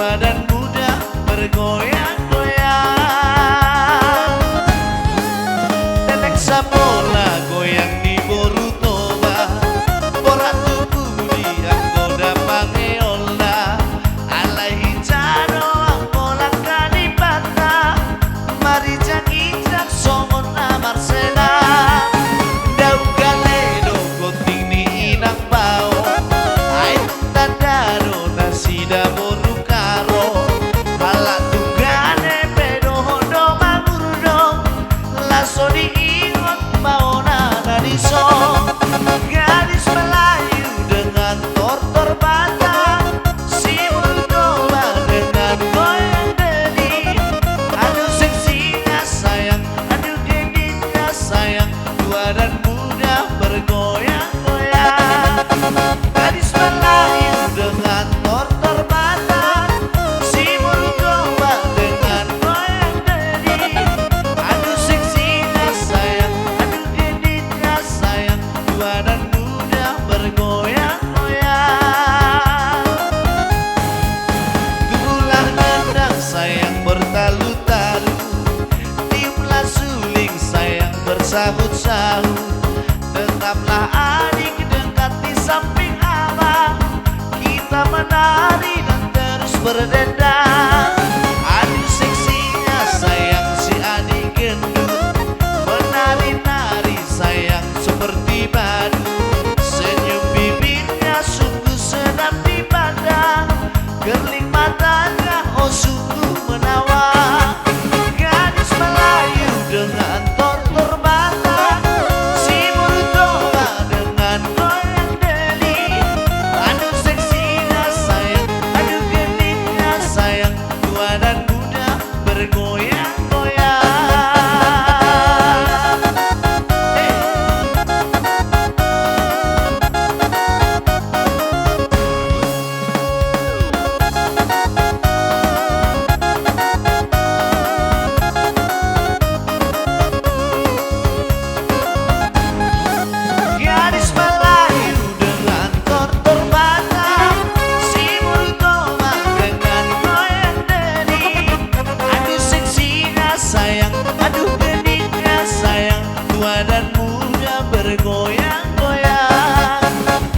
tua dan muda bergoyang-goyang. Nenek sapola goyang di Borutoba, borat tubuh di anggoda pangeola, alai jano anggola kalibata, mari jangijak somon amar sena, dau galedo goting ni inang pao, ain tadaro nasida boru karo, ala tugane pedo hodo magurdo, laso diingot baona nadiso, gadis Melayu dengan tortor batang, si Moldova dengan goyang deli, aduh seksinya sayang, aduh dediknya sayang, tua dan muda bergoyang-goyang. Gadis Melayu dengan tortor batang, si Moldova dengan goyang deli, aduh seksinya sayang, aduh dediknya sayang, tua dan muda bergoyang-goyang. Tubuhlah nendang sayang bertalu-talu, tiuplah suling sayang bersahut-sahut, tetaplah adik dekat di samping abang, kita menari dan terus berdendang. Aduh seksinya sayang si adik gendut, menari-nari sayang seperti badu, senyum bibirnya sungguh sedap dipandang, gerling matanya oh sungguh menawan. Gadis Melayu dengan tortor batang, si Moldova dengan goyang deli, aduh seksinya sayang, aduh genitnya sayang, tua dan muda bergoyang-goyang. Gadis Melayu dengan tortor batang, si Moldova dengan goyang deli, aduh seksinya sayang, aduh genitnya sayang, tua dan muda bergoyang-goyang.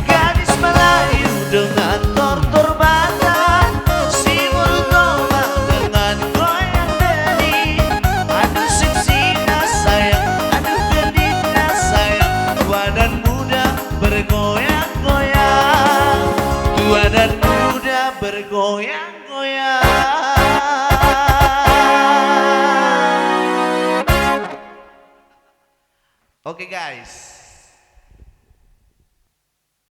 Gadis Melayu dengan tortor batang, si Moldova dengan goyang deli, aduh seksinya sayang, aduh genitnya sayang, tua dan muda bergoyang-goyang, tua dan muda bergoyang-goyang. Oke guys.